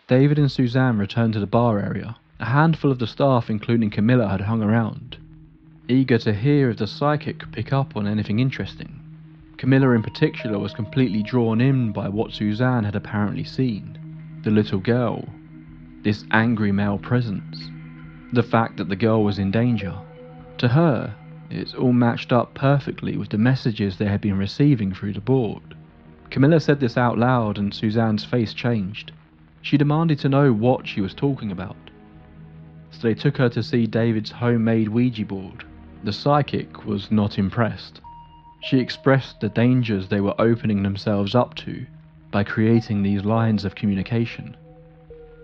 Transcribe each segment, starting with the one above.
David and Suzanne returned to the bar area. A handful of the staff, including Camilla, had hung around, eager to hear if the psychic could pick up on anything interesting. Camilla in particular was completely drawn in by what Suzanne had apparently seen. The little girl, this angry male presence, the fact that the girl was in danger. To her, it all matched up perfectly with the messages they had been receiving through the board. Camilla said this out loud and Suzanne's face changed. She demanded to know what she was talking about. So they took her to see David's homemade Ouija board. The psychic was not impressed. She expressed the dangers they were opening themselves up to by creating these lines of communication.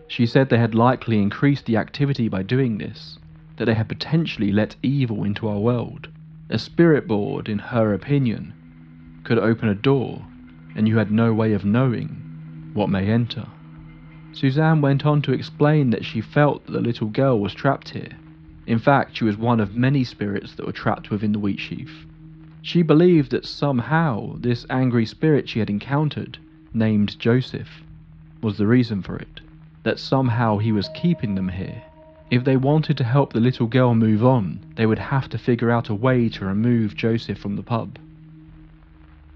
She said they had likely increased the activity by doing this, that they had potentially let evil into our world. A spirit board, in her opinion, could open a door, and you had no way of knowing what may enter. Suzanne went on to explain that she felt that the little girl was trapped here. In fact, she was one of many spirits that were trapped within the wheat sheaf. She believed that somehow this angry spirit she had encountered, named Joseph, was the reason for it, that somehow he was keeping them here. If they wanted to help the little girl move on, they would have to figure out a way to remove Joseph from the pub.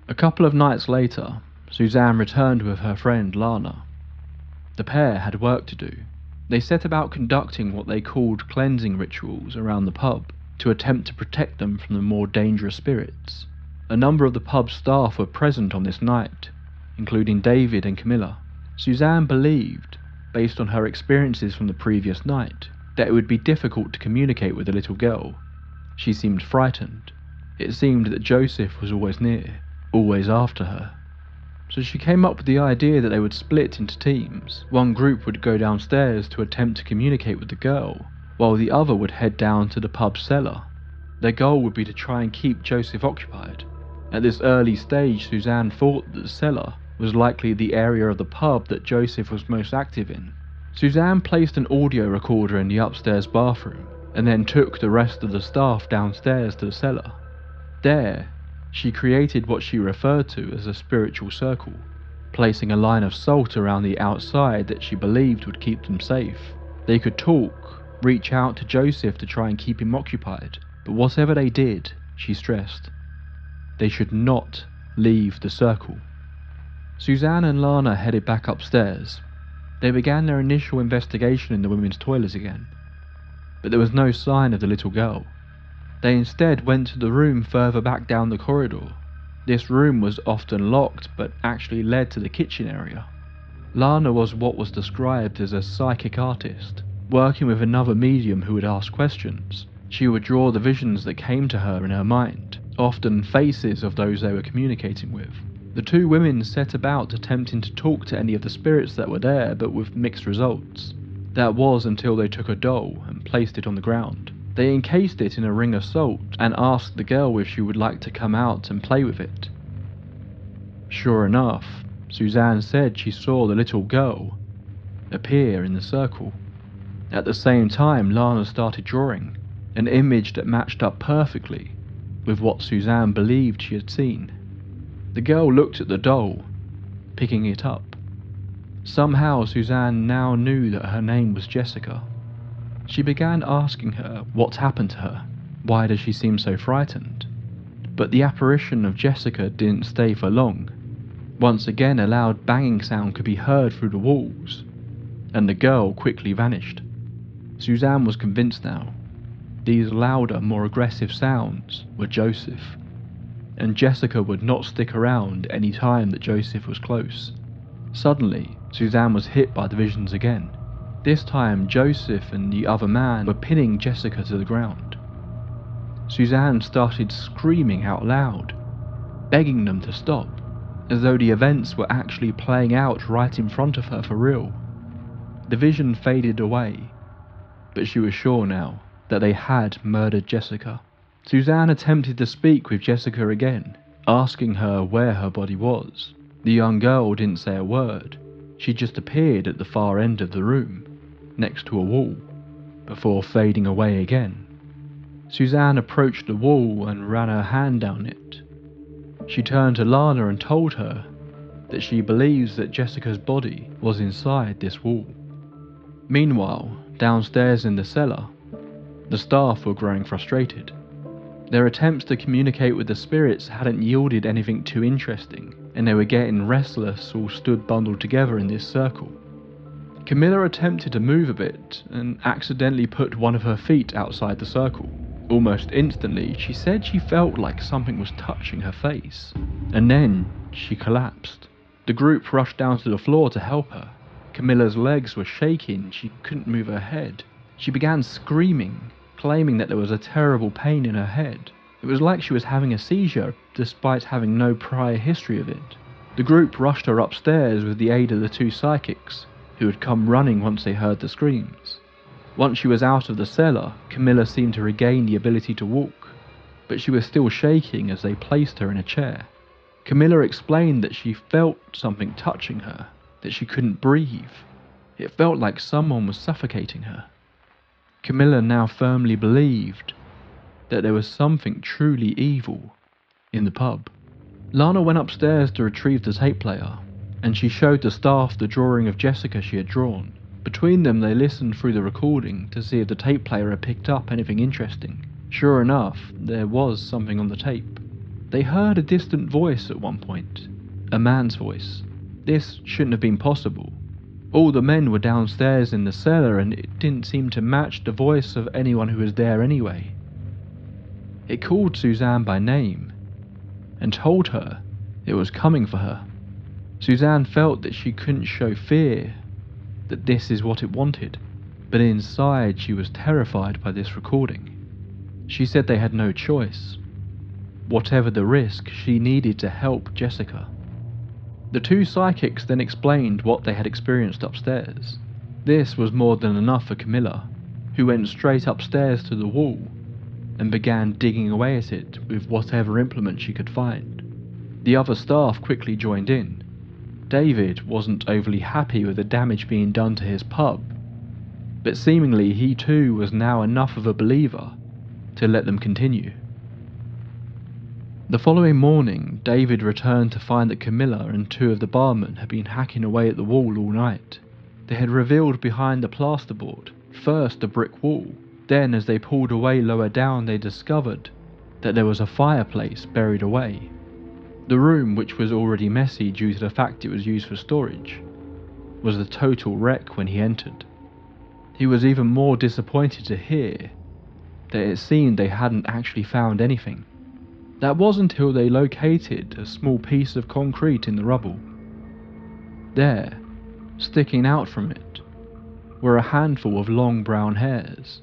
A couple of nights later, Suzanne returned with her friend Lana. The pair had work to do. They set about conducting what they called cleansing rituals around the pub to attempt to protect them from the more dangerous spirits. A number of the pub's staff were present on this night, including David and Camilla. Suzanne believed, based on her experiences from the previous night, that it would be difficult to communicate with the little girl. She seemed frightened. It seemed that Joseph was always near, always after her. So she came up with the idea that they would split into teams. One group would go downstairs to attempt to communicate with the girl, while the other would head down to the pub's cellar. Their goal would be to try and keep Joseph occupied. At this early stage, Suzanne thought that the cellar was likely the area of the pub that Joseph was most active in. Suzanne placed an audio recorder in the upstairs bathroom, and then took the rest of the staff downstairs to the cellar. There, she created what she referred to as a spiritual circle, placing a line of salt around the outside that she believed would keep them safe. They could talk, reach out to Joseph to try and keep him occupied, but whatever they did, she stressed, they should not leave the circle. Suzanne and Lana headed back upstairs. They began their initial investigation in the women's toilets again, but there was no sign of the little girl. They instead went to the room further back down the corridor. This room was often locked, but actually led to the kitchen area. Lana was what was described as a psychic artist, working with another medium who would ask questions. She would draw the visions that came to her in her mind, often faces of those they were communicating with. The two women set about attempting to talk to any of the spirits that were there, but with mixed results. That was until they took a doll and placed it on the ground. They encased it in a ring of salt and asked the girl if she would like to come out and play with it. Sure enough, Suzanne said she saw the little girl appear in the circle. At the same time, Lana started drawing an image that matched up perfectly with what Suzanne believed she had seen. The girl looked at the doll, picking it up. Somehow Suzanne now knew that her name was Jessica. She began asking her what happened to her. Why does she seem so frightened? But the apparition of Jessica didn't stay for long. Once again, a loud banging sound could be heard through the walls, and the girl quickly vanished. Suzanne was convinced now. These louder, more aggressive sounds were Joseph, and Jessica would not stick around any time that Joseph was close. Suddenly, Suzanne was hit by the visions again. This time, Joseph and the other man were pinning Jessica to the ground. Suzanne started screaming out loud, begging them to stop, as though the events were actually playing out right in front of her for real. The vision faded away, but she was sure now that they had murdered Jessica. Suzanne attempted to speak with Jessica again, asking her where her body was. The young girl didn't say a word. She just appeared at the far end of the room, next to a wall, before fading away again. Suzanne approached the wall and ran her hand down it. She turned to Lana and told her that she believes that Jessica's body was inside this wall. Meanwhile, downstairs in the cellar, the staff were growing frustrated. Their attempts to communicate with the spirits hadn't yielded anything too interesting, and they were getting restless, all stood bundled together in this circle. Camilla attempted to move a bit, and accidentally put one of her feet outside the circle. Almost instantly, she said she felt like something was touching her face, and then she collapsed. The group rushed down to the floor to help her. Camilla's legs were shaking, she couldn't move her head. She began screaming, claiming that there was a terrible pain in her head. It was like she was having a seizure, despite having no prior history of it. The group rushed her upstairs with the aid of the two psychics, who had come running once they heard the screams. Once she was out of the cellar, Camilla seemed to regain the ability to walk, but she was still shaking as they placed her in a chair. Camilla explained that she felt something touching her, that she couldn't breathe. It felt like someone was suffocating her. Camilla now firmly believed that there was something truly evil in the pub. Lana went upstairs to retrieve the tape player, and she showed the staff the drawing of Jessica she had drawn. Between them, they listened through the recording to see if the tape player had picked up anything interesting. Sure enough, there was something on the tape. They heard a distant voice at one point, a man's voice. This shouldn't have been possible. All the men were downstairs in the cellar, and it didn't seem to match the voice of anyone who was there anyway. It called Suzanne by name, and told her it was coming for her. Suzanne felt that she couldn't show fear, that this is what it wanted, but inside she was terrified by this recording. She said they had no choice. Whatever the risk, she needed to help Jessica. The two psychics then explained what they had experienced upstairs. This was more than enough for Camilla, who went straight upstairs to the wall and began digging away at it with whatever implement she could find. The other staff quickly joined in. David wasn't overly happy with the damage being done to his pub, but seemingly he too was now enough of a believer to let them continue. The following morning, David returned to find that Camilla and two of the barmen had been hacking away at the wall all night. They had revealed behind the plasterboard, first a brick wall, then as they pulled away lower down they discovered that there was a fireplace buried away. The room, which was already messy due to the fact it was used for storage, was a total wreck when he entered. He was even more disappointed to hear that it seemed they hadn't actually found anything. That was until they located a small piece of concrete in the rubble. There, sticking out from it, were a handful of long brown hairs.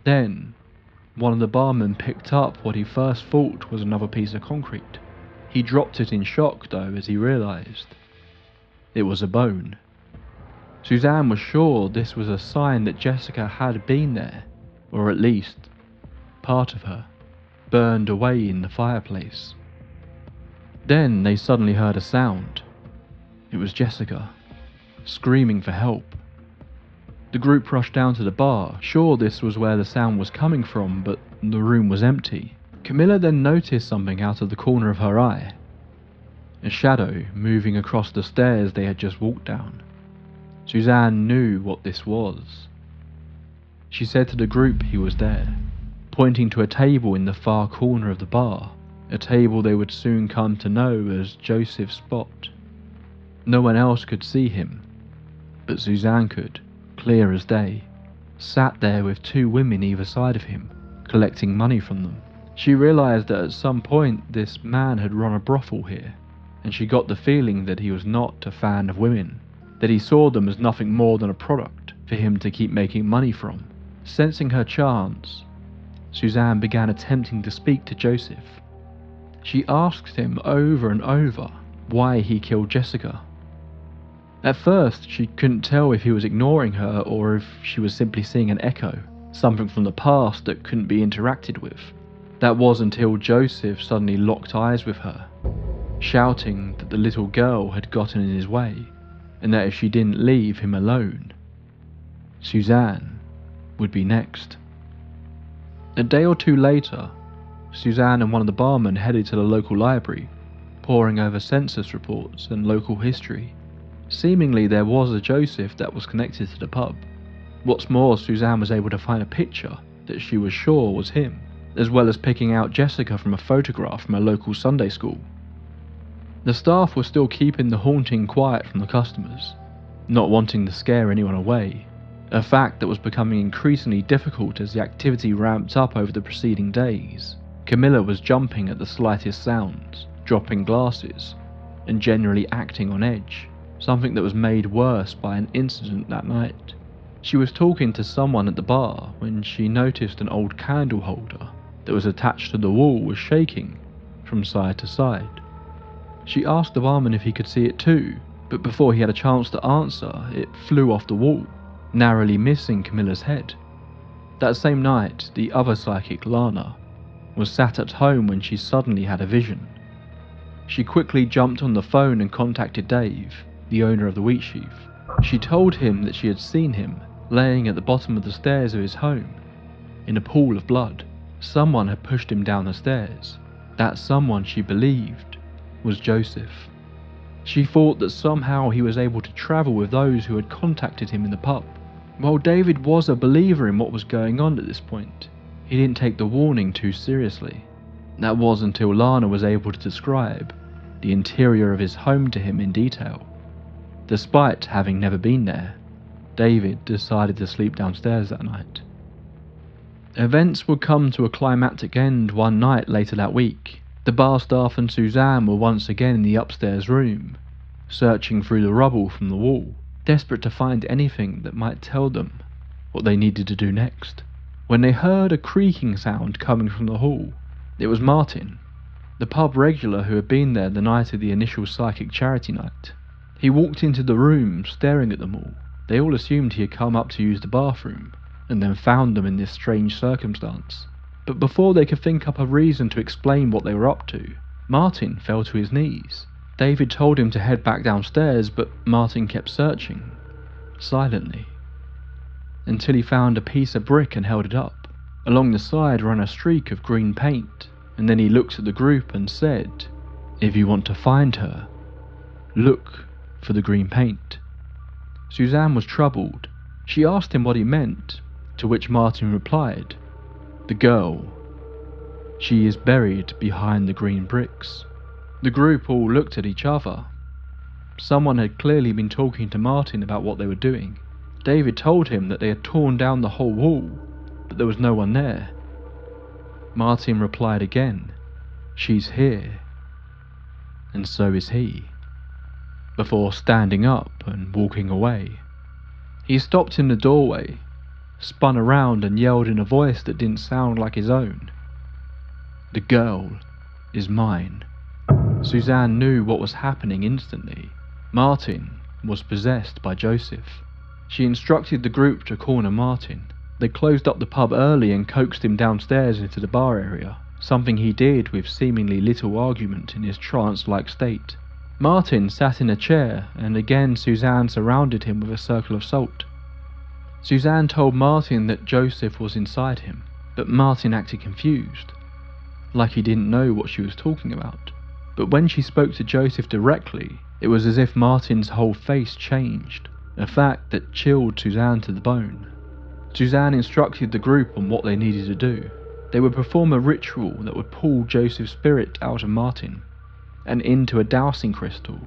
Then, one of the barmen picked up what he first thought was another piece of concrete. He dropped it in shock though as he realised it was a bone. Suzanne was sure this was a sign that Jessica had been there, or at least part of her, burned away in the fireplace. Then they suddenly heard a sound. It was Jessica, screaming for help. The group rushed down to the bar, sure this was where the sound was coming from, but the room was empty. Camilla then noticed something out of the corner of her eye. A shadow moving across the stairs they had just walked down. Suzanne knew what this was. She said to the group he was there, pointing to a table in the far corner of the bar, a table they would soon come to know as Joseph's spot. No one else could see him, but Suzanne could, clear as day, sat there with two women either side of him, collecting money from them. She realised that at some point this man had run a brothel here, and she got the feeling that he was not a fan of women, that he saw them as nothing more than a product for him to keep making money from. Sensing her chance, Suzanne began attempting to speak to Joseph. She asked him over and over why he killed Jessica. At first, she couldn't tell if he was ignoring her or if she was simply seeing an echo, something from the past that couldn't be interacted with. That was until Joseph suddenly locked eyes with her, shouting that the little girl had gotten in his way, and that if she didn't leave him alone, Suzanne would be next. A day or two later, Suzanne and one of the barmen headed to the local library, poring over census reports and local history. Seemingly there was a Joseph that was connected to the pub. What's more, Suzanne was able to find a picture that she was sure was him, as well as picking out Jessica from a photograph from a local Sunday school. The staff were still keeping the haunting quiet from the customers, not wanting to scare anyone away, a fact that was becoming increasingly difficult as the activity ramped up over the preceding days. Camilla was jumping at the slightest sounds, dropping glasses, and generally acting on edge, something that was made worse by an incident that night. She was talking to someone at the bar when she noticed an old candle holder that was attached to the wall was shaking from side to side. She asked the barman if he could see it too, but before he had a chance to answer, it flew off the wall, narrowly missing Camilla's head. That same night, the other psychic, Lana, was sat at home when she suddenly had a vision. She quickly jumped on the phone and contacted Dave, the owner of the Wheat Sheaf. She told him that she had seen him laying at the bottom of the stairs of his home, in a pool of blood. Someone had pushed him down the stairs. That someone, she believed, was Joseph. She thought that somehow he was able to travel with those who had contacted him in the pub. While David was a believer in what was going on at this point, he didn't take the warning too seriously. That was until Lana was able to describe the interior of his home to him in detail. Despite having never been there, David decided to sleep downstairs that night. Events would come to a climactic end one night later that week. The bar staff and Suzanne were once again in the upstairs room, searching through the rubble from the wall, desperate to find anything that might tell them what they needed to do next, when they heard a creaking sound coming from the hall. It was Martin, the pub regular who had been there the night of the initial psychic charity night. He walked into the room, staring at them all. They all assumed he had come up to use the bathroom, and then found them in this strange circumstance. But before they could think up a reason to explain what they were up to, Martin fell to his knees. David told him to head back downstairs, but Martin kept searching, silently, until he found a piece of brick and held it up. Along the side ran a streak of green paint, and then he looked at the group and said, "If you want to find her, look for the green paint." Suzanne was troubled. She asked him what he meant, to which Martin replied, "The girl. She is buried behind the green bricks." The group all looked at each other. Someone had clearly been talking to Martin about what they were doing. David told him that they had torn down the whole wall, but there was no one there. Martin replied again, "She's here." And so is he, before standing up and walking away. He stopped in the doorway, spun around and yelled in a voice that didn't sound like his own, "The girl is mine." Suzanne knew what was happening instantly. Martin was possessed by Joseph. She instructed the group to corner Martin. They closed up the pub early and coaxed him downstairs into the bar area, something he did with seemingly little argument in his trance-like state. Martin sat in a chair, and again Suzanne surrounded him with a circle of salt. Suzanne told Martin that Joseph was inside him, but Martin acted confused, like he didn't know what she was talking about. But when she spoke to Joseph directly, it was as if Martin's whole face changed, a fact that chilled Suzanne to the bone. Suzanne instructed the group on what they needed to do. They would perform a ritual that would pull Joseph's spirit out of Martin, and into a dowsing crystal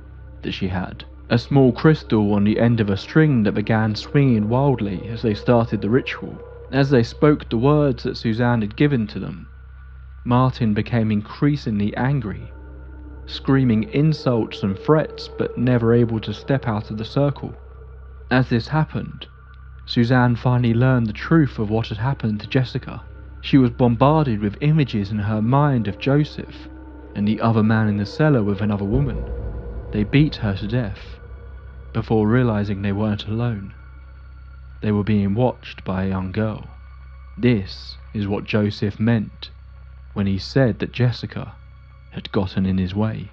that she had. A small crystal on the end of a string that began swinging wildly as they started the ritual. As they spoke the words that Suzanne had given to them, Martin became increasingly angry, screaming insults and threats but never able to step out of the circle. As this happened, Suzanne finally learned the truth of what had happened to Jessica. She was bombarded with images in her mind of Joseph and the other man in the cellar with another woman. They beat her to death, before realizing they weren't alone. They were being watched by a young girl. This is what Joseph meant when he said that Jessica had gotten in his way.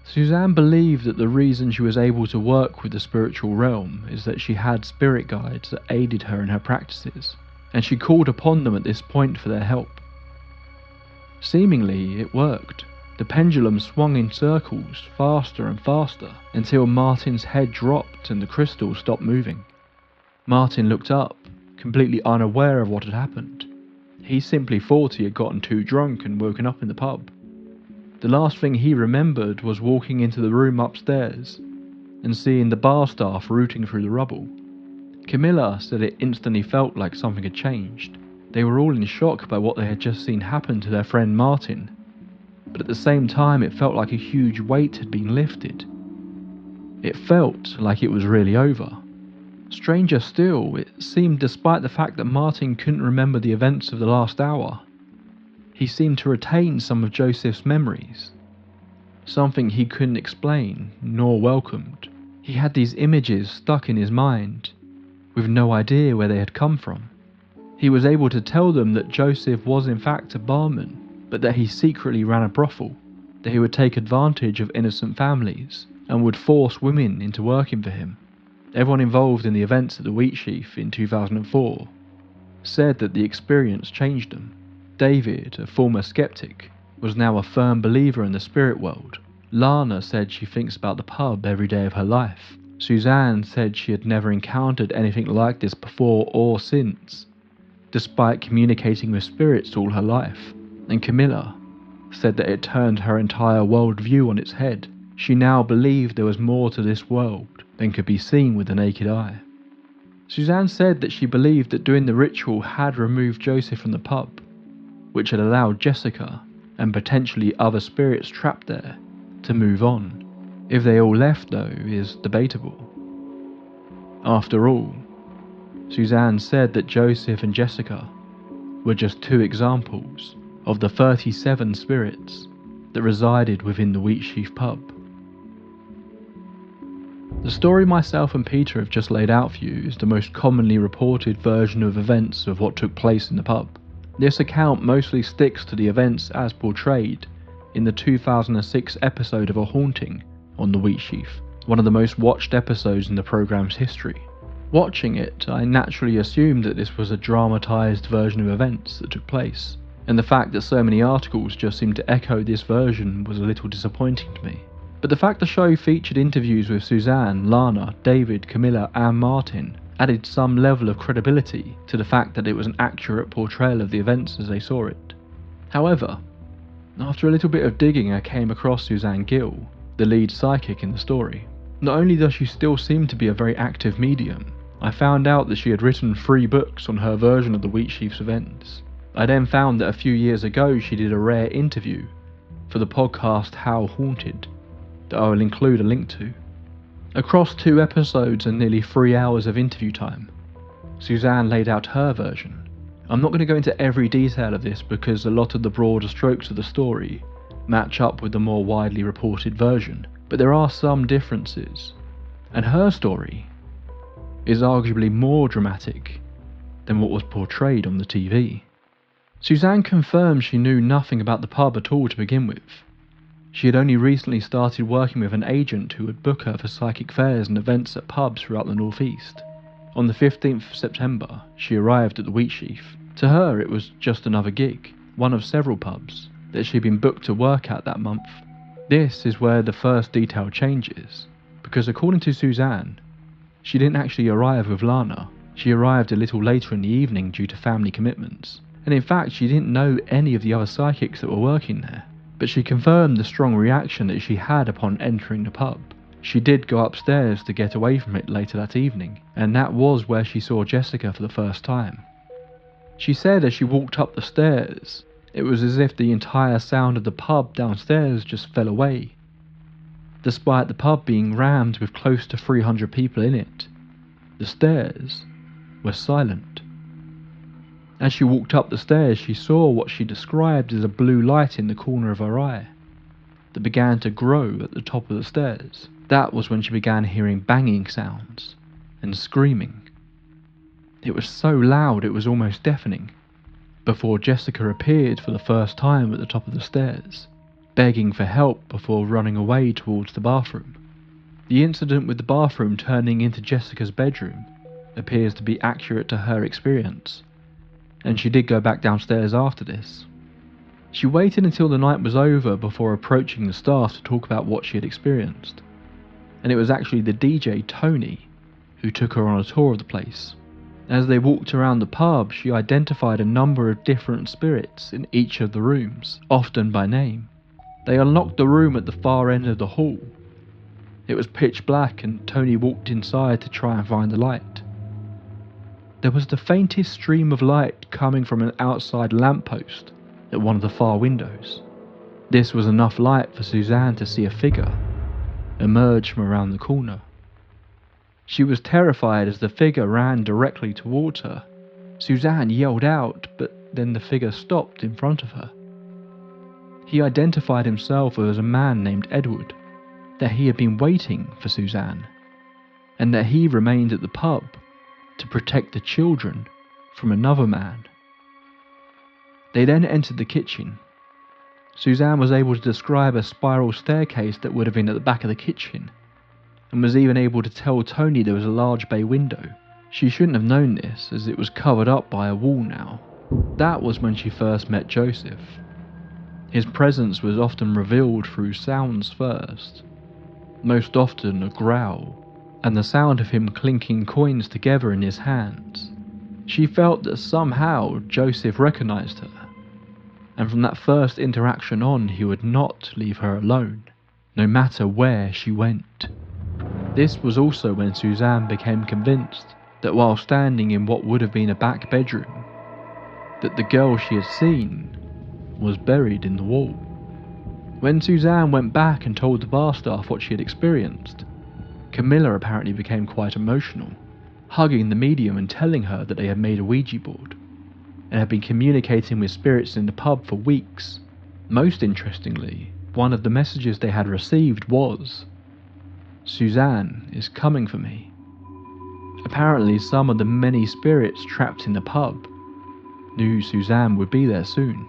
Suzanne believed that the reason she was able to work with the spiritual realm is that she had spirit guides that aided her in her practices, and she called upon them at this point for their help. Seemingly, it worked. The pendulum swung in circles, faster and faster, until Martin's head dropped and the crystal stopped moving. Martin looked up, completely unaware of what had happened. He simply thought he had gotten too drunk and woken up in the pub. The last thing he remembered was walking into the room upstairs and seeing the bar staff rooting through the rubble. Camilla said it instantly felt like something had changed. They were all in shock by what they had just seen happen to their friend Martin, but at the same time it felt like a huge weight had been lifted. It felt like it was really over. Stranger still, it seemed despite the fact that Martin couldn't remember the events of the last hour, he seemed to retain some of Joseph's memories. Something he couldn't explain, nor welcomed. He had these images stuck in his mind, with no idea where they had come from. He was able to tell them that Joseph was in fact a barman, but that he secretly ran a brothel, that he would take advantage of innocent families, and would force women into working for him. Everyone involved in the events at the Wheat Sheaf in 2004 said that the experience changed them. David, a former skeptic, was now a firm believer in the spirit world. Lana said she thinks about the pub every day of her life. Suzanne said she had never encountered anything like this before or since, despite communicating with spirits all her life. And Camilla said that it turned her entire worldview on its head. She now believed there was more to this world than could be seen with the naked eye. Suzanne said that she believed that doing the ritual had removed Joseph from the pub, which had allowed Jessica, and potentially other spirits trapped there, to move on. If they all left, though, is debatable. After all, Suzanne said that Joseph and Jessica were just two examples of the 37 spirits that resided within the Wheat Sheaf pub. The story myself and Peter have just laid out for you is the most commonly reported version of events of what took place in the pub. This account mostly sticks to the events as portrayed in the 2006 episode of A Haunting on the Wheat Sheaf, one of the most watched episodes in the programme's history. Watching it, I naturally assumed that this was a dramatised version of events that took place, and the fact that so many articles just seemed to echo this version was a little disappointing to me. But the fact the show featured interviews with Suzanne, Lana, David, Camilla and Martin added some level of credibility to the fact that it was an accurate portrayal of the events as they saw it. However, after a little bit of digging I came across Suzanne Gill, the lead psychic in the story. Not only does she still seem to be a very active medium, I found out that she had written 3 books on her version of the Wheat Sheaf's events. I then found that a few years ago she did a rare interview for the podcast How Haunted, that I will include a link to. Across 2 episodes and nearly 3 hours of interview time, Suzanne laid out her version. I'm not going to go into every detail of this because a lot of the broader strokes of the story match up with the more widely reported version, but there are some differences, and her story is arguably more dramatic than what was portrayed on the TV. Suzanne confirmed she knew nothing about the pub at all to begin with. She had only recently started working with an agent who would book her for psychic fairs and events at pubs throughout the northeast. On the 15th of September, she arrived at the Wheat Sheaf. To her, it was just another gig, one of several pubs that she'd been booked to work at that month. This is where the first detail changes, because according to Suzanne, she didn't actually arrive with Lana. She arrived a little later in the evening due to family commitments, and in fact she didn't know any of the other psychics that were working there. But she confirmed the strong reaction that she had upon entering the pub. She did go upstairs to get away from it later that evening, and that was where she saw Jessica for the first time. She said as she walked up the stairs, it was as if the entire sound of the pub downstairs just fell away. Despite the pub being rammed with close to 300 people in it, the stairs were silent. As she walked up the stairs, she saw what she described as a blue light in the corner of her eye that began to grow at the top of the stairs. That was when she began hearing banging sounds and screaming. It was so loud it was almost deafening, before Jessica appeared for the first time at the top of the stairs, begging for help before running away towards the bathroom. The incident with the bathroom turning into Jessica's bedroom appears to be accurate to her experience, and she did go back downstairs after this. She waited until the night was over before approaching the staff to talk about what she had experienced, and it was actually the DJ, Tony, who took her on a tour of the place. As they walked around the pub, she identified a number of different spirits in each of the rooms, often by name. They unlocked the room at the far end of the hall. It was pitch black and Tony walked inside to try and find the light. There was the faintest stream of light coming from an outside lamppost at one of the far windows. This was enough light for Suzanne to see a figure emerge from around the corner. She was terrified as the figure ran directly towards her. Suzanne yelled out, but then the figure stopped in front of her. He identified himself as a man named Edward, that he had been waiting for Suzanne, and that he remained at the pub to protect the children from another man. They then entered the kitchen. Suzanne was able to describe a spiral staircase that would have been at the back of the kitchen, and was even able to tell Tony there was a large bay window. She shouldn't have known this, as it was covered up by a wall now. That was when she first met Joseph. His presence was often revealed through sounds first, most often a growl, and the sound of him clinking coins together in his hands. She felt that somehow Joseph recognized her, and from that first interaction on he would not leave her alone, no matter where she went. This was also when Suzanne became convinced that while standing in what would have been a back bedroom, that the girl she had seen was buried in the wall. When Suzanne went back and told the bar staff what she had experienced, Camilla apparently became quite emotional, hugging the medium and telling her that they had made a Ouija board and had been communicating with spirits in the pub for weeks. Most interestingly, one of the messages they had received was, "Suzanne is coming for me." Apparently some of the many spirits trapped in the pub knew Suzanne would be there soon.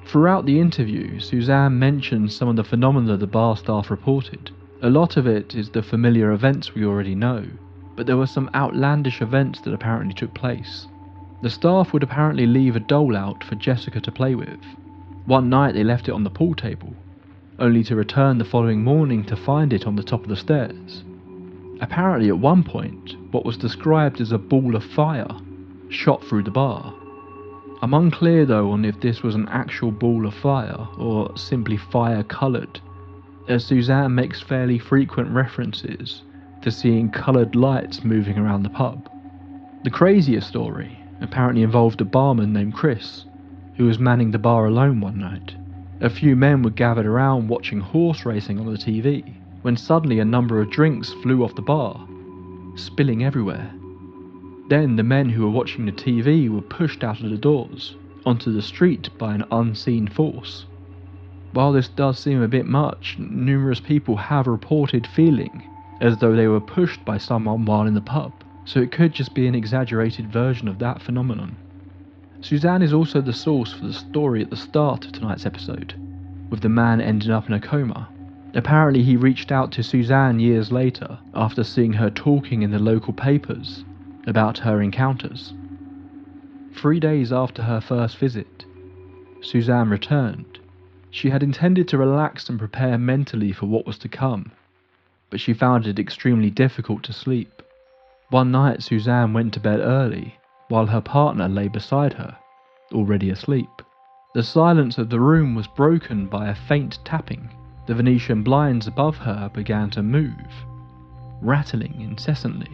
Throughout the interview, Suzanne mentioned some of the phenomena the bar staff reported. A lot of it is the familiar events we already know, but there were some outlandish events that apparently took place. The staff would apparently leave a doll out for Jessica to play with. One night they left it on the pool table, only to return the following morning to find it on the top of the stairs. Apparently at one point, what was described as a ball of fire shot through the bar. I'm unclear though on if this was an actual ball of fire or simply fire coloured, as Suzanne makes fairly frequent references to seeing coloured lights moving around the pub. The craziest story apparently involved a barman named Chris, who was manning the bar alone one night. A few men were gathered around watching horse racing on the TV, when suddenly a number of drinks flew off the bar, spilling everywhere. Then the men who were watching the TV were pushed out of the doors, onto the street by an unseen force. While this does seem a bit much, numerous people have reported feeling as though they were pushed by someone while in the pub, so it could just be an exaggerated version of that phenomenon. Suzanne is also the source for the story at the start of tonight's episode, with the man ending up in a coma. Apparently he reached out to Suzanne years later after seeing her talking in the local papers about her encounters. 3 days after her first visit, Suzanne returned. She had intended to relax and prepare mentally for what was to come, but she found it extremely difficult to sleep. One night Suzanne went to bed early, while her partner lay beside her, already asleep. The silence of the room was broken by a faint tapping. The Venetian blinds above her began to move, rattling incessantly.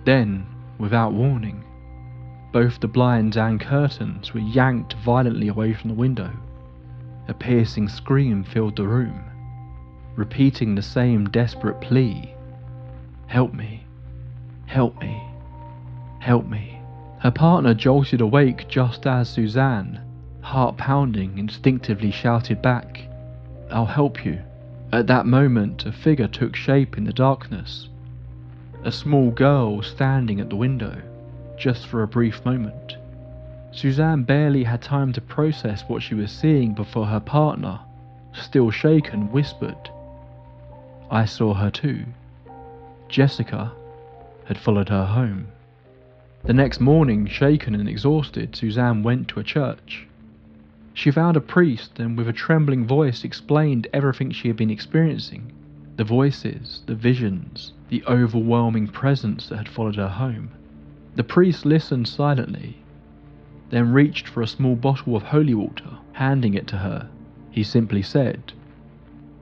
Then, without warning, both the blinds and curtains were yanked violently away from the window. A piercing scream filled the room, repeating the same desperate plea, "Help me, help me, help me." Her partner jolted awake just as Suzanne, heart pounding, instinctively shouted back, "I'll help you." At that moment, a figure took shape in the darkness. A small girl standing at the window, just for a brief moment. Suzanne barely had time to process what she was seeing before her partner, still shaken, whispered, "I saw her too." Jessica had followed her home. The next morning, shaken and exhausted, Suzanne went to a church. She found a priest and with a trembling voice explained everything she had been experiencing. The voices, the visions, the overwhelming presence that had followed her home. The priest listened silently, then reached for a small bottle of holy water, handing it to her. He simply said,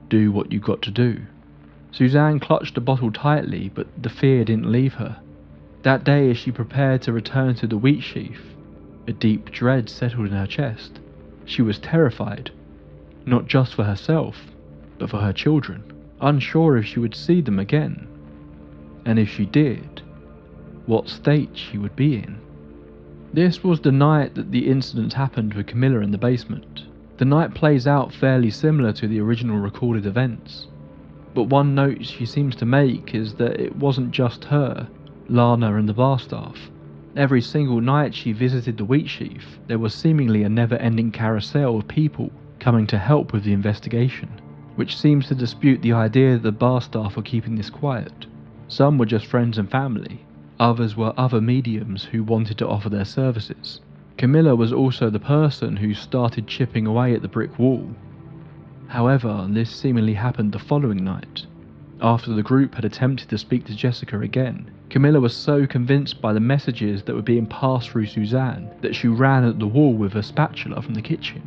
"Do what you got to do." Suzanne clutched the bottle tightly, but the fear didn't leave her. That day, as she prepared to return to the wheat sheaf, a deep dread settled in her chest. She was terrified, not just for herself, but for her children, unsure if she would see them again, and if she did, what state she would be in. This was the night that the incident happened with Camilla in the basement. The night plays out fairly similar to the original recorded events, but one note she seems to make is that it wasn't just her, Lana and the bar staff. Every single night she visited the wheat sheaf, there was seemingly a never-ending carousel of people coming to help with the investigation, which seems to dispute the idea that the bar staff were keeping this quiet. Some were just friends and family, others were other mediums who wanted to offer their services. Camilla was also the person who started chipping away at the brick wall. However, this seemingly happened the following night. After the group had attempted to speak to Jessica again, Camilla was so convinced by the messages that were being passed through Suzanne that she ran at the wall with a spatula from the kitchen.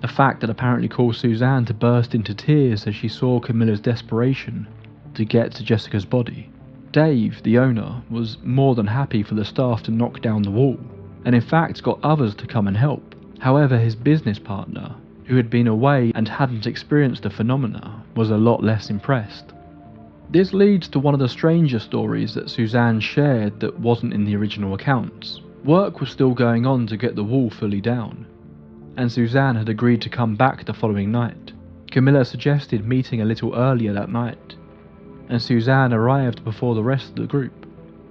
A fact that apparently caused Suzanne to burst into tears as she saw Camilla's desperation to get to Jessica's body. Dave, the owner, was more than happy for the staff to knock down the wall, and in fact got others to come and help. However, his business partner, who had been away and hadn't experienced the phenomena, was a lot less impressed. This leads to one of the stranger stories that Suzanne shared that wasn't in the original accounts. Work was still going on to get the wall fully down, and Suzanne had agreed to come back the following night. Camilla suggested meeting a little earlier that night, and Suzanne arrived before the rest of the group.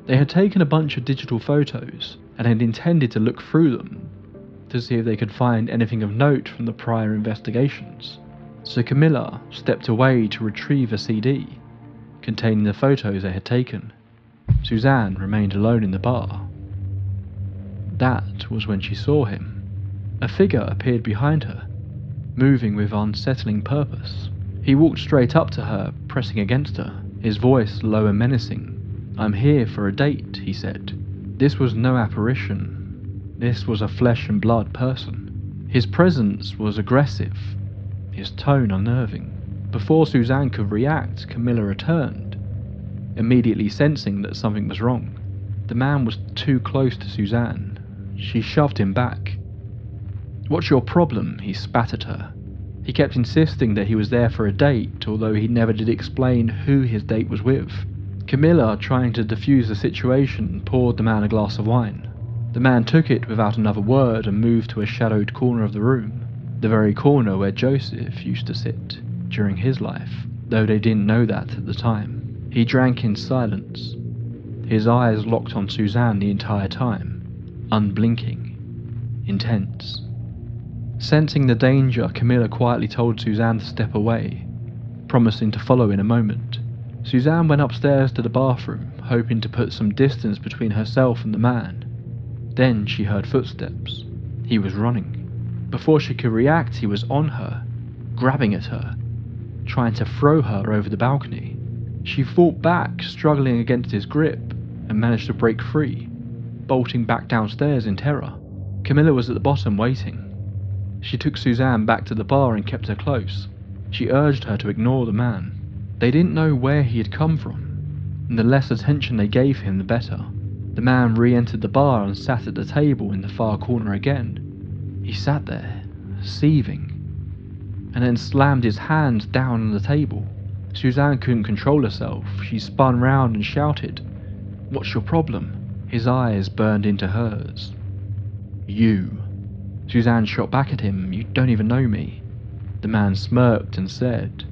They had taken a bunch of digital photos and had intended to look through them to see if they could find anything of note from the prior investigations. So Camilla stepped away to retrieve a CD containing the photos they had taken. Suzanne remained alone in the bar. That was when she saw him. A figure appeared behind her, moving with unsettling purpose. He walked straight up to her, pressing against her, his voice low and menacing. "I'm here for a date," he said. This was no apparition. This was a flesh and blood person. His presence was aggressive, his tone unnerving. Before Suzanne could react, Camilla returned, immediately sensing that something was wrong. The man was too close to Suzanne. She shoved him back. "What's your problem?" he spat at her. He kept insisting that he was there for a date, although he never did explain who his date was with. Camilla, trying to defuse the situation, poured the man a glass of wine. The man took it without another word and moved to a shadowed corner of the room, the very corner where Joseph used to sit during his life, though they didn't know that at the time. He drank in silence, his eyes locked on Suzanne the entire time, unblinking, intense. Sensing the danger, Camilla quietly told Suzanne to step away, promising to follow in a moment. Suzanne went upstairs to the bathroom, hoping to put some distance between herself and the man. Then she heard footsteps. He was running. Before she could react, he was on her, grabbing at her, trying to throw her over the balcony. She fought back, struggling against his grip, and managed to break free, bolting back downstairs in terror. Camilla was at the bottom waiting. She took Suzanne back to the bar and kept her close. She urged her to ignore the man. They didn't know where he had come from, and the less attention they gave him, the better. The man re-entered the bar and sat at the table in the far corner again. He sat there, seething, and then slammed his hands down on the table. Suzanne couldn't control herself. She spun round and shouted, "What's your problem?" His eyes burned into hers. "You." Suzanne shot back at him. "You don't even know me." The man smirked and said,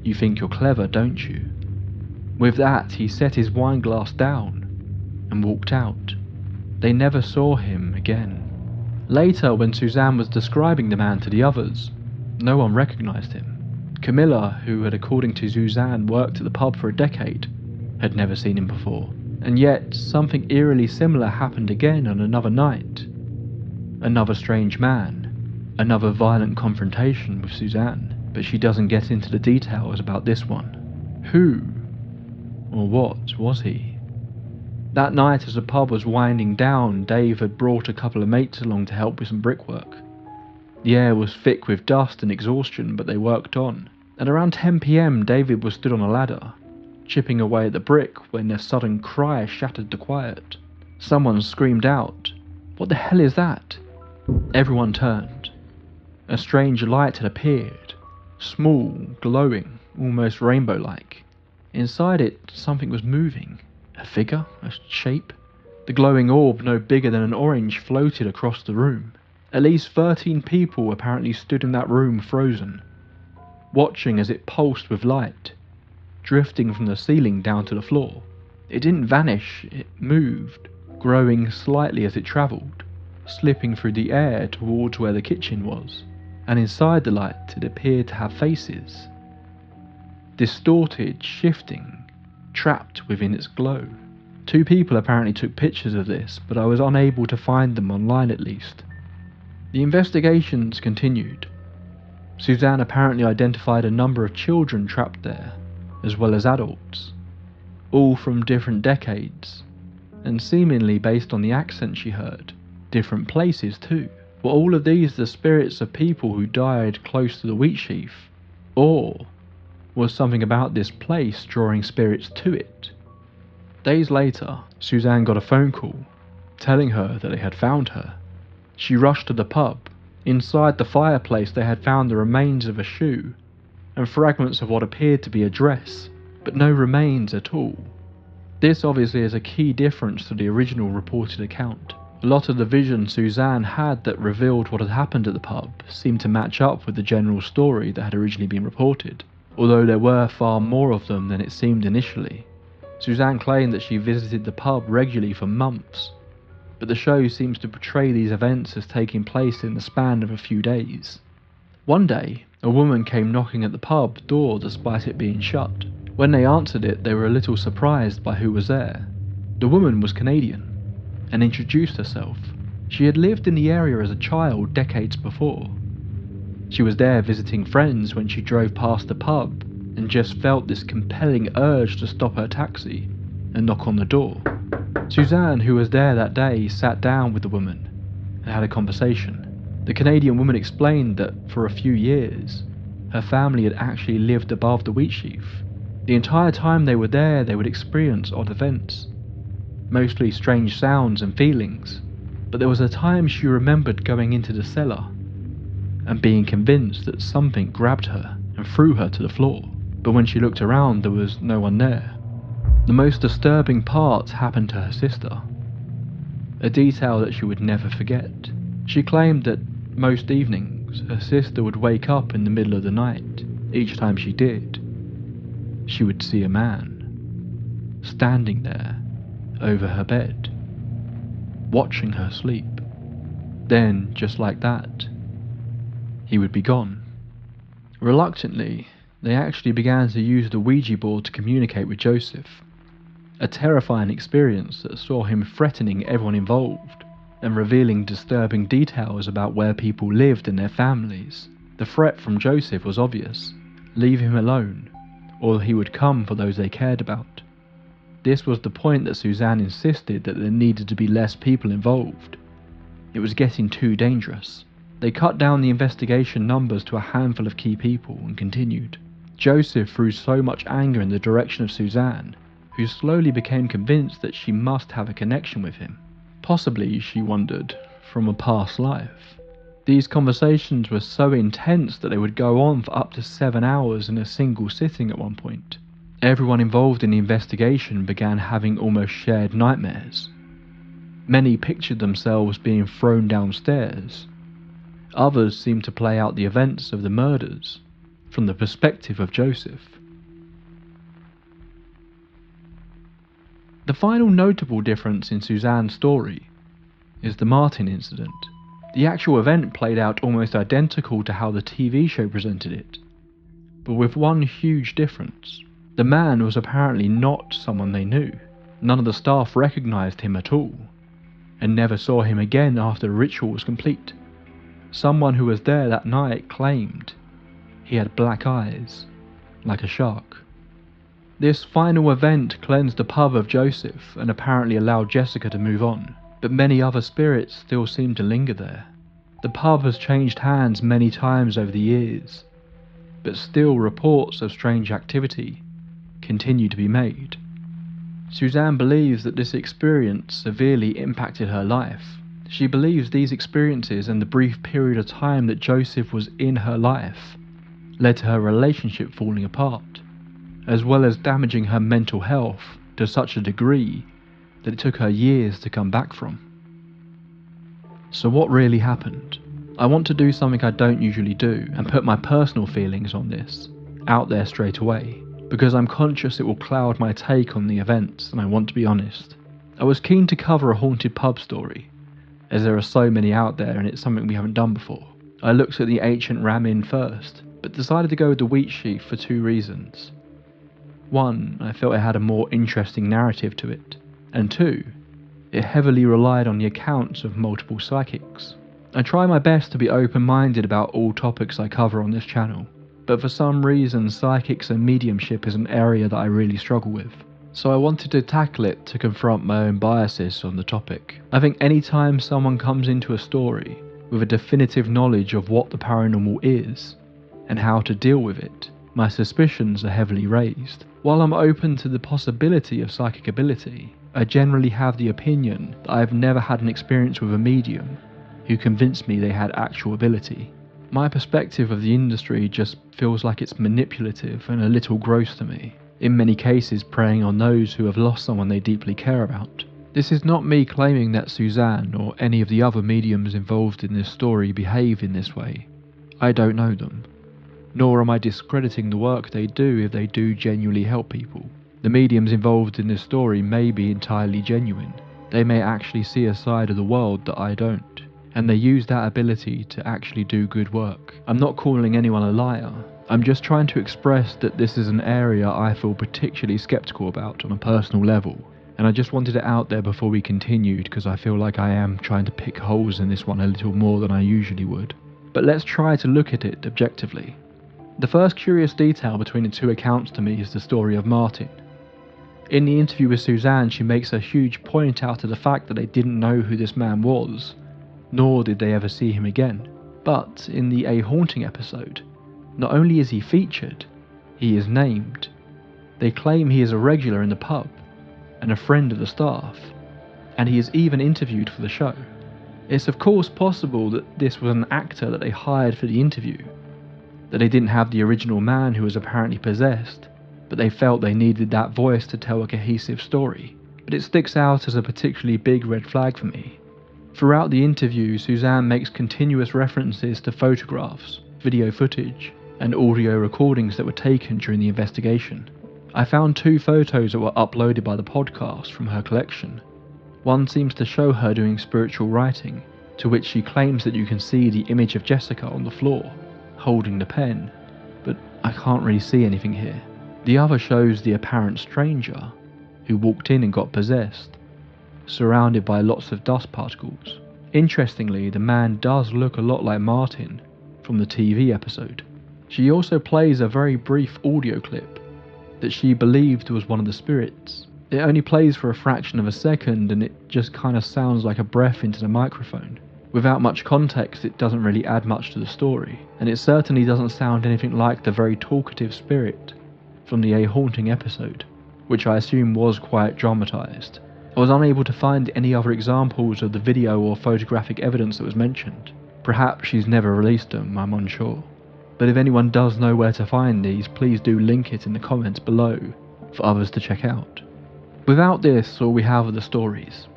"You think you're clever, don't you?" With that, he set his wine glass down and walked out. They never saw him again. Later, when Suzanne was describing the man to the others, no one recognized him. Camilla, who had, according to Suzanne, worked at the pub for a decade, had never seen him before. And yet, something eerily similar happened again on another night. Another strange man, another violent confrontation with Suzanne, but she doesn't get into the details about this one. Who or what was he? That night, as the pub was winding down, Dave had brought a couple of mates along to help with some brickwork. The air was thick with dust and exhaustion, but they worked on, and around 10 PM David was stood on a ladder, chipping away at the brick when a sudden cry shattered the quiet. Someone screamed out, "What the hell is that?" Everyone turned. A strange light had appeared, small, glowing, almost rainbow-like. Inside it, something was moving. A figure? A shape? The glowing orb, no bigger than an orange, floated across the room. At least 13 people apparently stood in that room frozen, watching as it pulsed with light, drifting from the ceiling down to the floor. It didn't vanish, it moved, growing slightly as it travelled, slipping through the air towards where the kitchen was, and inside the light it appeared to have faces. Distorted, shifting, trapped within its glow. 2 people apparently took pictures of this, but I was unable to find them online at least. The investigations continued. Suzanne apparently identified a number of children trapped there, as well as adults, all from different decades, and seemingly based on the accent she heard, different places too. Were all of these the spirits of people who died close to the wheat sheaf, or was something about this place drawing spirits to it? Days later, Suzanne got a phone call, telling her that they had found her. She rushed to the pub. Inside the fireplace they had found the remains of a shoe, and fragments of what appeared to be a dress, but no remains at all. This obviously is a key difference to the original reported account. A lot of the vision Suzanne had that revealed what had happened at the pub seemed to match up with the general story that had originally been reported, although there were far more of them than it seemed initially. Suzanne claimed that she visited the pub regularly for months, but the show seems to portray these events as taking place in the span of a few days. One day, a woman came knocking at the pub door despite it being shut. When they answered it, they were a little surprised by who was there. The woman was Canadian, and introduced herself. She had lived in the area as a child decades before. She was there visiting friends when she drove past the pub, and just felt this compelling urge to stop her taxi and knock on the door. Suzanne, who was there that day, sat down with the woman and had a conversation. The Canadian woman explained that for a few years, her family had actually lived above the wheat sheaf. The entire time they were there, they would experience odd events, mostly strange sounds and feelings, but there was a time she remembered going into the cellar and being convinced that something grabbed her and threw her to the floor. But when she looked around, there was no one there. The most disturbing part happened to her sister, a detail that she would never forget. She claimed that most evenings her sister would wake up in the middle of the night. Each time she did, she would see a man standing there over her bed, watching her sleep. Then, just like that, he would be gone. Reluctantly, they actually began to use the Ouija board to communicate with Joseph, a terrifying experience that saw him threatening everyone involved and revealing disturbing details about where people lived and their families. The threat from Joseph was obvious: leave him alone, or he would come for those they cared about. This was the point that Suzanne insisted that there needed to be less people involved. It was getting too dangerous. They cut down the investigation numbers to a handful of key people and continued. Joseph threw so much anger in the direction of Suzanne, who slowly became convinced that she must have a connection with him. Possibly, she wondered, from a past life. These conversations were so intense that they would go on for up to 7 hours in a single sitting at one point. Everyone involved in the investigation began having almost shared nightmares. Many pictured themselves being thrown downstairs. Others seemed to play out the events of the murders from the perspective of Joseph. The final notable difference in Suzanne's story is the Martin incident. The actual event played out almost identical to how the TV show presented it, but with one huge difference. The man was apparently not someone they knew. None of the staff recognised him at all, and never saw him again after the ritual was complete. Someone who was there that night claimed he had black eyes, like a shark. This final event cleansed the pub of Joseph and apparently allowed Jessica to move on, but many other spirits still seem to linger there. The pub has changed hands many times over the years, but still reports of strange activity continue to be made. Suzanne believes that this experience severely impacted her life. She believes these experiences and the brief period of time that Joseph was in her life led to her relationship falling apart, as well as damaging her mental health to such a degree that it took her years to come back from. So what really happened? I want to do something I don't usually do and put my personal feelings on this out there straight away, because I'm conscious it will cloud my take on the events, and I want to be honest. I was keen to cover a haunted pub story, as there are so many out there and it's something we haven't done before. I looked at the ancient Ram Inn first, but decided to go with the Wheat Sheaf for two reasons. One, I felt it had a more interesting narrative to it, and two, it heavily relied on the accounts of multiple psychics. I try my best to be open-minded about all topics I cover on this channel, but for some reason psychics and mediumship is an area that I really struggle with. So I wanted to tackle it to confront my own biases on the topic. I think any time someone comes into a story with a definitive knowledge of what the paranormal is and how to deal with it, my suspicions are heavily raised. While I'm open to the possibility of psychic ability, I generally have the opinion that I have never had an experience with a medium who convinced me they had actual ability. My perspective of the industry just feels like it's manipulative and a little gross to me, in many cases preying on those who have lost someone they deeply care about. This is not me claiming that Suzanne or any of the other mediums involved in this story behaved in this way. I don't know them, nor am I discrediting the work they do if they do genuinely help people. The mediums involved in this story may be entirely genuine. They may actually see a side of the world that I don't, and they use that ability to actually do good work. I'm not calling anyone a liar. I'm just trying to express that this is an area I feel particularly skeptical about on a personal level, and I just wanted it out there before we continued because I feel like I am trying to pick holes in this one a little more than I usually would. But let's try to look at it objectively. The first curious detail between the two accounts to me is the story of Martin. In the interview with Suzanne, she makes a huge point out of the fact that they didn't know who this man was, nor did they ever see him again. But in the A Haunting episode, not only is he featured, he is named. They claim he is a regular in the pub and a friend of the staff, and he is even interviewed for the show. It's of course possible that this was an actor that they hired for the interview, that they didn't have the original man who was apparently possessed, but they felt they needed that voice to tell a cohesive story. But it sticks out as a particularly big red flag for me. Throughout the interview, Suzanne makes continuous references to photographs, video footage, and audio recordings that were taken during the investigation. I found two photos that were uploaded by the podcast from her collection. One seems to show her doing spiritual writing, to which she claims that you can see the image of Jessica on the floor, holding the pen, but I can't really see anything here. The other shows the apparent stranger, who walked in and got possessed, surrounded by lots of dust particles. Interestingly, the man does look a lot like Martin from the TV episode. She also plays a very brief audio clip that she believed was one of the spirits. It only plays for a fraction of a second and it just kind of sounds like a breath into the microphone. Without much context, it doesn't really add much to the story, and it certainly doesn't sound anything like the very talkative spirit from the A Haunting episode, which I assume was quite dramatised. I was unable to find any other examples of the video or photographic evidence that was mentioned. Perhaps she's never released them, I'm unsure. But if anyone does know where to find these, please do link it in the comments below for others to check out. Without this, all we have are the stories.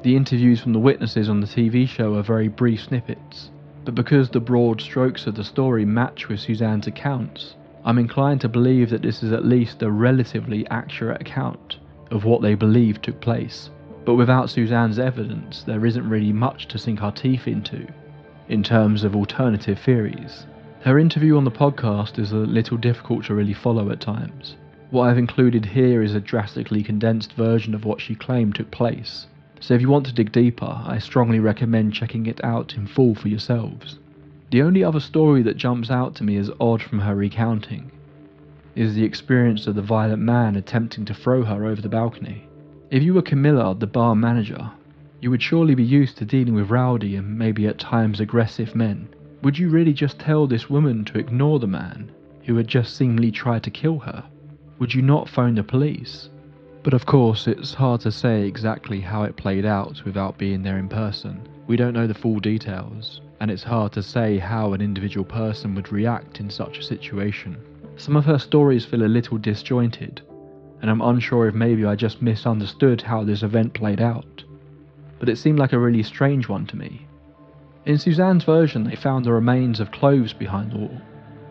The interviews from the witnesses on the TV show are very brief snippets, but because the broad strokes of the story match with Suzanne's accounts, I'm inclined to believe that this is at least a relatively accurate account of what they believe took place. But without Suzanne's evidence, there isn't really much to sink our teeth into, in terms of alternative theories. Her interview on the podcast is a little difficult to really follow at times. What I've included here is a drastically condensed version of what she claimed took place. So if you want to dig deeper, I strongly recommend checking it out in full for yourselves. The only other story that jumps out to me as odd from her recounting is the experience of the violent man attempting to throw her over the balcony. If you were Camilla, the bar manager, you would surely be used to dealing with rowdy and maybe at times aggressive men. Would you really just tell this woman to ignore the man who had just seemingly tried to kill her? Would you not phone the police? But of course, it's hard to say exactly how it played out without being there in person. We don't know the full details, and it's hard to say how an individual person would react in such a situation. Some of her stories feel a little disjointed, and I'm unsure if maybe I just misunderstood how this event played out, but it seemed like a really strange one to me. In Suzanne's version, they found the remains of clothes behind the wall.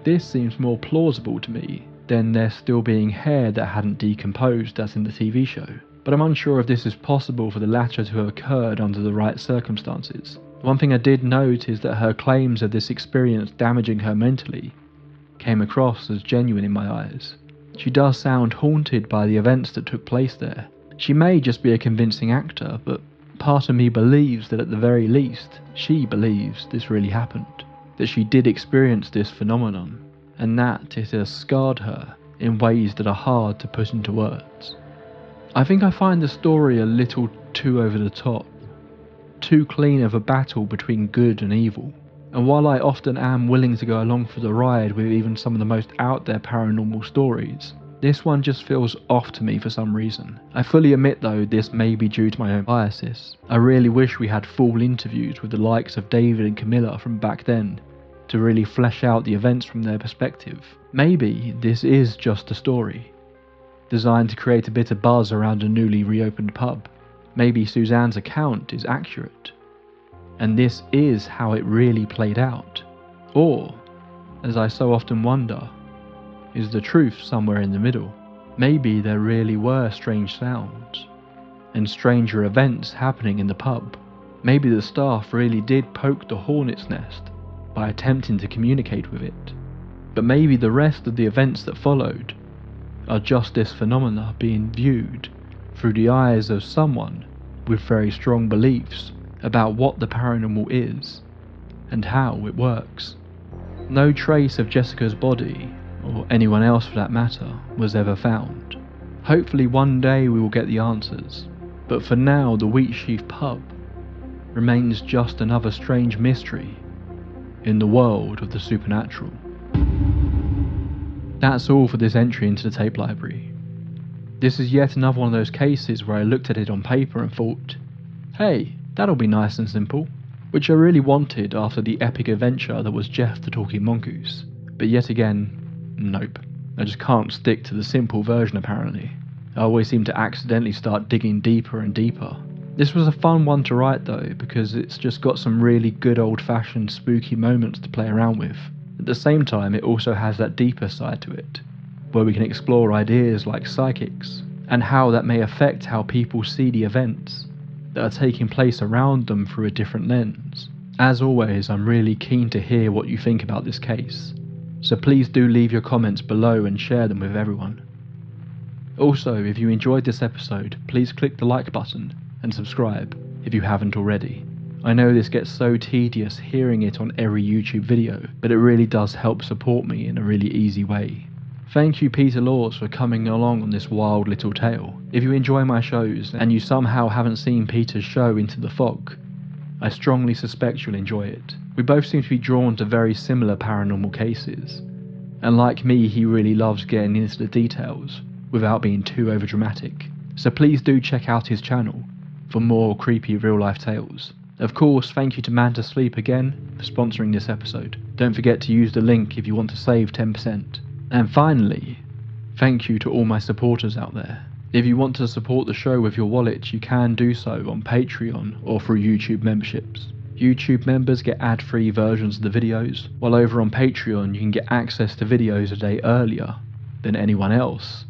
This seems more plausible to me than there still being hair that hadn't decomposed as in the TV show, but I'm unsure if this is possible for the latter to have occurred under the right circumstances. One thing I did note is that her claims of this experience damaging her mentally came across as genuine in my eyes. She does sound haunted by the events that took place there. She may just be a convincing actor, but part of me believes that at the very least, she believes this really happened, that she did experience this phenomenon, and that it has scarred her in ways that are hard to put into words. I think I find the story a little too over the top, too clean of a battle between good and evil, and while I often am willing to go along for the ride with even some of the most out there paranormal stories, this one just feels off to me for some reason. I fully admit though this may be due to my own biases. I really wish we had full interviews with the likes of David and Camilla from back then, to really flesh out the events from their perspective. Maybe this is just a story, designed to create a bit of buzz around a newly reopened pub. Maybe Suzanne's account is accurate, and this is how it really played out. Or, as I so often wonder, is the truth somewhere in the middle? Maybe there really were strange sounds, and stranger events happening in the pub. Maybe the staff really did poke the hornet's nest by attempting to communicate with it, but maybe the rest of the events that followed are just this phenomena being viewed through the eyes of someone with very strong beliefs about what the paranormal is and how it works. No trace of Jessica's body, or anyone else for that matter, was ever found. Hopefully one day we will get the answers, but for now the Wheatsheaf pub remains just another strange mystery in the world of the supernatural. That's all for this entry into the tape library. This is yet another one of those cases where I looked at it on paper and thought, hey, that'll be nice and simple, which I really wanted after the epic adventure that was Jeff the Talking Mongoose. But yet again, nope. I just can't stick to the simple version apparently. I always seem to accidentally start digging deeper and deeper. This was a fun one to write though, because it's just got some really good old-fashioned spooky moments to play around with. At the same time, it also has that deeper side to it, where we can explore ideas like psychics, and how that may affect how people see the events that are taking place around them through a different lens. As always, I'm really keen to hear what you think about this case, so please do leave your comments below and share them with everyone. Also, if you enjoyed this episode, please click the like button and subscribe if you haven't already. I know this gets so tedious hearing it on every YouTube video, but it really does help support me in a really easy way. Thank you Peter Laws for coming along on this wild little tale. If you enjoy my shows and you somehow haven't seen Peter's show Into the Fog, I strongly suspect you'll enjoy it. We both seem to be drawn to very similar paranormal cases, and like me he really loves getting into the details without being too overdramatic. So please do check out his channel for more creepy real life tales. Of course, thank you to Man to Sleep again for sponsoring this episode. Don't forget to use the link if you want to save 10%. And finally, thank you to all my supporters out there. If you want to support the show with your wallet, you can do so on Patreon or through YouTube memberships. YouTube members get ad-free versions of the videos, while over on Patreon you can get access to videos a day earlier than anyone else,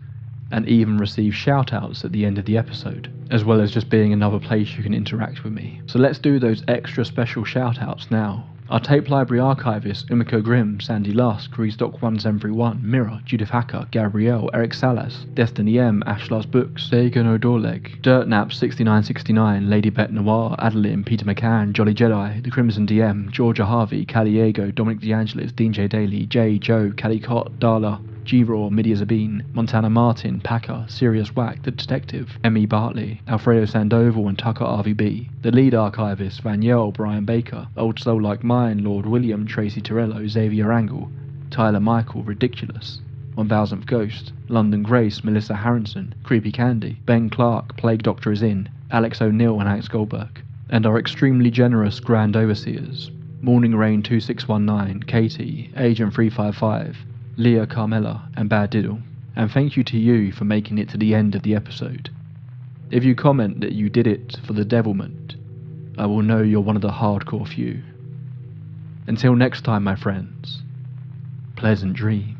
and even receive shoutouts at the end of the episode, as well as just being another place you can interact with me. So let's do those extra special shoutouts now. Our tape library archivists: Umiko Grimm, Sandy Lusk, Reestock1731, Mirror, Judith Hacker, Gabrielle, Eric Salas, Destiny M, Ashlars Books, Sagan O'Dorleg, Dirtnap6969, Lady Bet Noir, Adeline, Peter McCann, Jolly Jedi, The Crimson DM, Georgia Harvey, Caliego, Dominic DeAngelis, Dean J. Daly, Jay, Joe, Cali Cott, Darla, G-Raw, Midia Zabine, Montana Martin, Packer, Sirius Whack, the detective, Emmy Bartley, Alfredo Sandoval and Tucker RVB, the lead archivist, Van Yell, Brian Baker, Old Soul Like Mine, Lord William, Tracy Torello, Xavier Angle, Tyler Michael, Ridiculous, 1000th Ghost, London Grace, Melissa Harrison, Creepy Candy, Ben Clark, Plague Doctor is in, Alex O'Neill and Alex Goldberg, and our extremely generous Grand Overseers, Morning Rain 2619, Katie, Agent 355, Leah Carmella and Bad Diddle, and thank you to you for making it to the end of the episode. If you comment that you did it for the devilment, I will know you're one of the hardcore few. Until next time, my friends, pleasant dreams.